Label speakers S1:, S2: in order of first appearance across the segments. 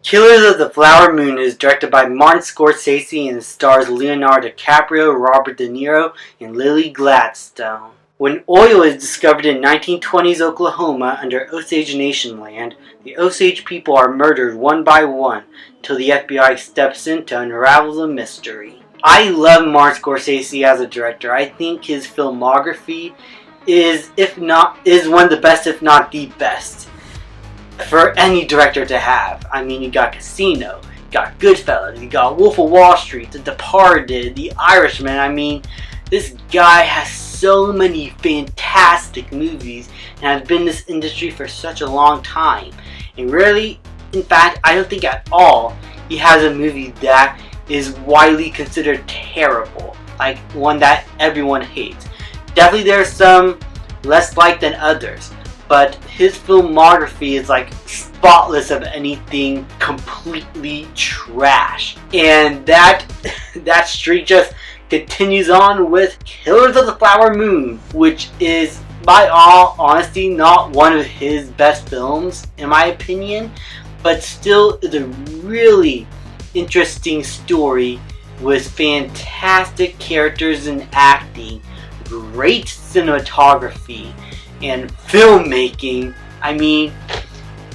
S1: Killers of the Flower Moon is directed by Martin Scorsese and stars Leonardo DiCaprio, Robert De Niro, and Lily Gladstone. When oil is discovered in 1920s Oklahoma under Osage Nation land, the Osage people are murdered one by one until the FBI steps in to unravel the mystery. I love Martin Scorsese as a director. I think his filmography is one of the best, if not the best, for any director to have. I mean, you got Casino, you got Goodfellas, you got Wolf of Wall Street, The Departed, The Irishman. I mean, this guy has so many fantastic movies and has been in this industry for such a long time. And really, in fact, I don't think at all he has a movie that is widely considered terrible, like one that everyone hates. Definitely there are some less liked than others, but his filmography is like spotless of anything completely trash. And that streak just continues on with Killers of the Flower Moon, which is, by all honesty, not one of his best films in my opinion, but still is a really interesting story with fantastic characters and acting, great cinematography, and filmmaking. I mean,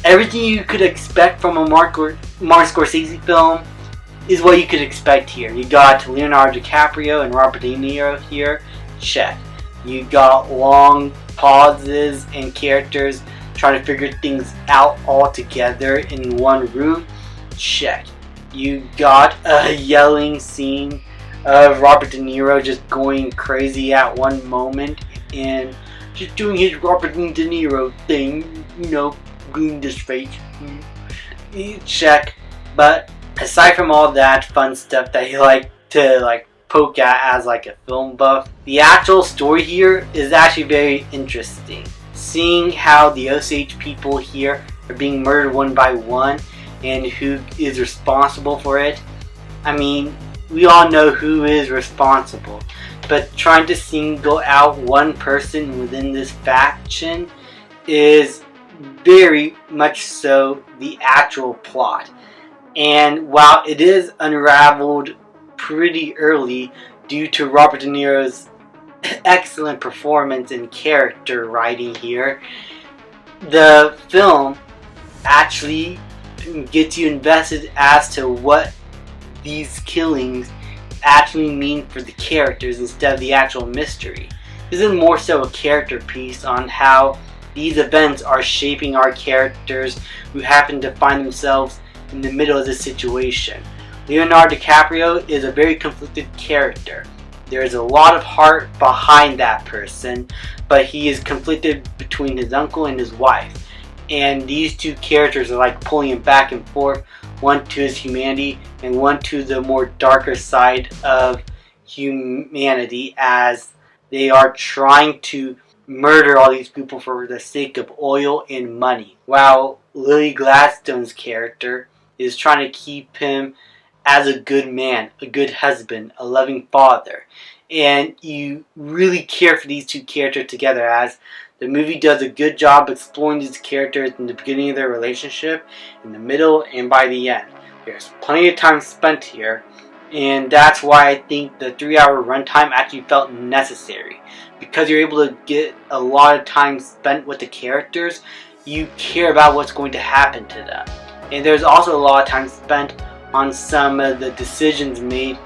S1: everything you could expect from a Martin Scorsese film is what you could expect here. You got Leonardo DiCaprio and Robert De Niro here, check. You got long pauses and characters trying to figure things out all together in one room, check. You got a yelling scene of Robert De Niro just going crazy at one moment and just doing his Robert De Niro thing, you know, gluing his face, check. But aside from all that fun stuff that you like to poke at as like a film buff, the actual story here is actually very interesting. Seeing how the Osage people here are being murdered one by one and who is responsible for it. I mean, we all know who is responsible, but trying to single out one person within this faction is very much so the actual plot. And while it is unraveled pretty early due to Robert De Niro's excellent performance and character writing here, the film actually gets you invested as to what these killings actually mean for the characters instead of the actual mystery. This is more so a character piece on how these events are shaping our characters who happen to find themselves in the middle of this situation. Leonardo DiCaprio is a very conflicted character. There is a lot of heart behind that person, but he is conflicted between his uncle and his wife. And these two characters are like pulling him back and forth, one to his humanity and one to the more darker side of humanity, as they are trying to murder all these people for the sake of oil and money, while Lily Gladstone's character is trying to keep him as a good man, a good husband, a loving father. And you really care for these two characters together, as the movie does a good job exploring these characters in the beginning of their relationship, in the middle, and by the end. There's plenty of time spent here, and that's why I think the 3-hour runtime actually felt necessary. Because you're able to get a lot of time spent with the characters, you care about what's going to happen to them. And there's also a lot of time spent on some of the decisions made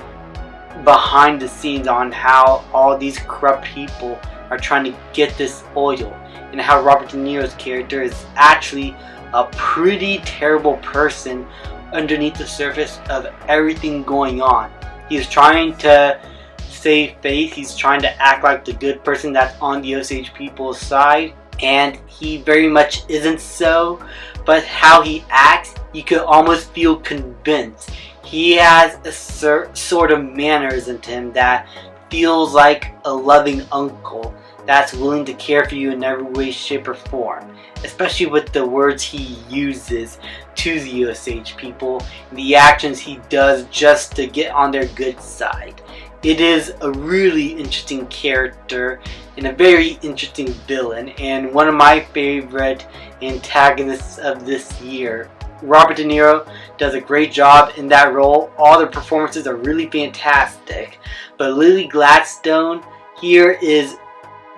S1: behind the scenes on how all these corrupt people are trying to get this oil, and how Robert De Niro's character is actually a pretty terrible person underneath the surface of everything going on. He's trying to save face, he's trying to act like the good person that's on the Osage people's side, and he very much isn't so, but how he acts, you could almost feel convinced. He has a sort of mannerism to him that feels like a loving uncle that's willing to care for you in every way, shape, or form, especially with the words he uses to the Osage people and the actions he does just to get on their good side. It is a really interesting character and a very interesting villain, and one of my favorite antagonists of this year. Robert De Niro does a great job in that role. All the performances are really fantastic. But Lily Gladstone here is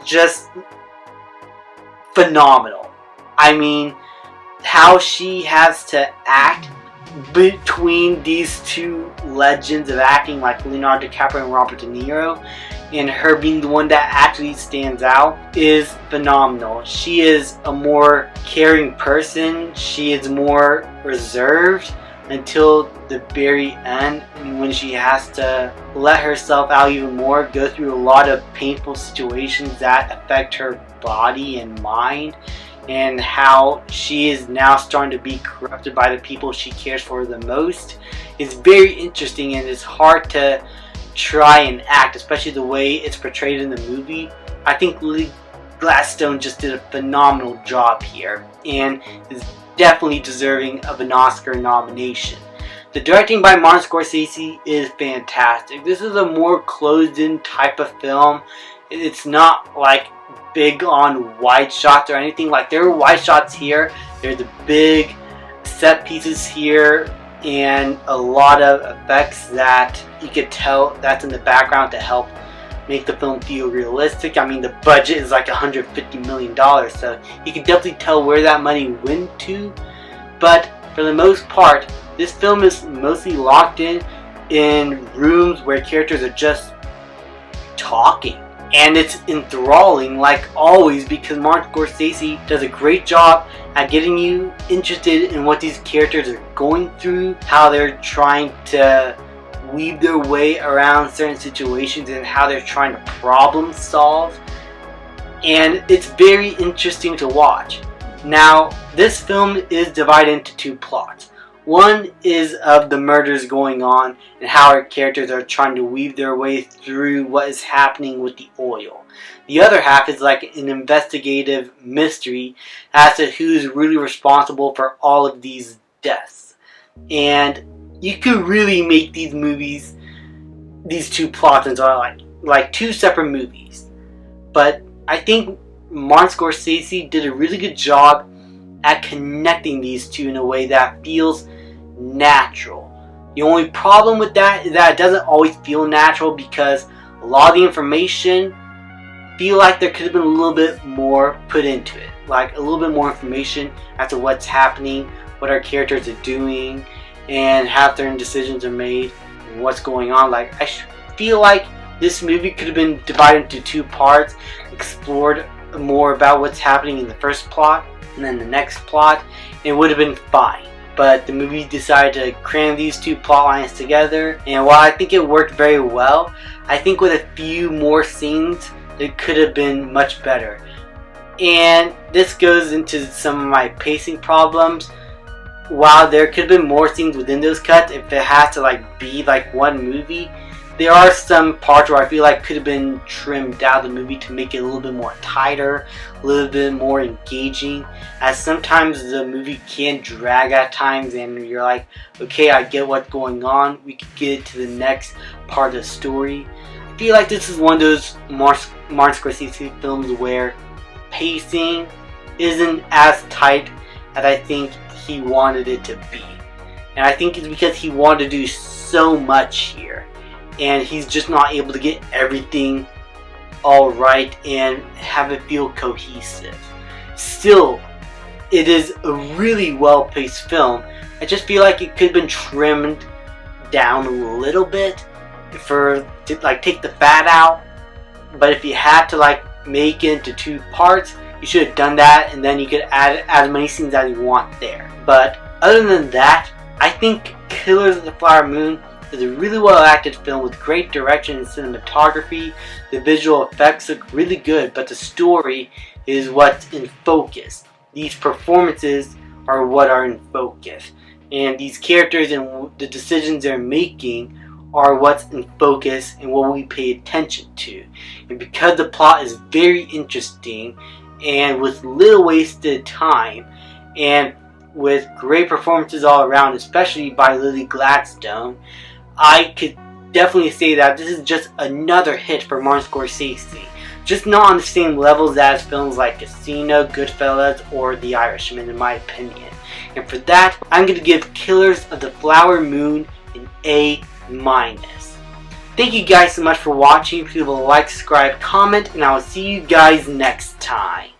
S1: just phenomenal. I mean, how she has to act between these two legends of acting like Leonardo DiCaprio and Robert De Niro, and her being the one that actually stands out, is phenomenal. She is a more caring person. She is more reserved until the very end, when she has to let herself out even more, go through a lot of painful situations that affect her body and mind, and how she is now starting to be corrupted by the people she cares for the most. Is very interesting, and it's hard to try and act, especially the way it's portrayed in the movie. I think Lily Gladstone just did a phenomenal job here, and is definitely deserving of an Oscar nomination. The directing by Martin Scorsese is fantastic. This is a more closed-in type of film. It's not like big on wide shots or anything. Like, there are wide shots here, there's the big set pieces here, and a lot of effects that you could tell that's in the background to help make the film feel realistic. I mean, the budget is like $150 million, so you can definitely tell where that money went to. But for the most part, this film is mostly locked in rooms where characters are just talking. And it's enthralling, like always, because Martin Scorsese does a great job at getting you interested in what these characters are going through, how they're trying to weave their way around certain situations, and how they're trying to problem solve. And it's very interesting to watch. Now, this film is divided into two plots. One is of the murders going on and how our characters are trying to weave their way through what is happening with the oil. The other half is like an investigative mystery as to who's really responsible for all of these deaths. And you could really make these movies, these two plots, into like two separate movies. But I think Martin Scorsese did a really good job at connecting these two in a way that feels natural. The only problem with that is that it doesn't always feel natural, because a lot of the information feel like there could have been a little bit more put into it, like a little bit more information as to what's happening, what our characters are doing, and how certain decisions are made and what's going on. Like, I feel like this movie could have been divided into two parts, explored more about what's happening in the first plot and then the next plot, and it would have been fine. But the movie decided to cram these two plot lines together, and while I think it worked very well, I think with a few more scenes it could have been much better. And this goes into some of my pacing problems. While there could have been more scenes within those cuts, if it had to be like one movie, there are some parts where I feel like could have been trimmed out of the movie to make it a little bit more tighter, a little bit more engaging, as sometimes the movie can drag at times and you're like, okay, I get what's going on, we could get to the next part of the story. I feel like this is one of those Martin Scorsese films where pacing isn't as tight as I think he wanted it to be. And I think it's because he wanted to do so much here, and he's just not able to get everything all right and have it feel cohesive. Still, it is a really well-paced film. I just feel like it could have been trimmed down a little bit to take the fat out. But if you had to make it into two parts, you should have done that, and then you could add as many scenes as you want there. But other than that, I think Killers of the Flower Moon is a really well acted film with great direction and cinematography. The visual effects look really good, but the story is what's in focus. These performances are what are in focus, and these characters and the decisions they're making are what's in focus and what we pay attention to. And because the plot is very interesting and with little wasted time and with great performances all around, especially by Lily Gladstone, I could definitely say that this is just another hit for Martin Scorsese. just not on the same levels as films like Casino, Goodfellas, or The Irishman in my opinion. And for that, I'm going to give Killers of the Flower Moon an A-. Thank you guys so much for watching. Please like, subscribe, comment, and I will see you guys next time.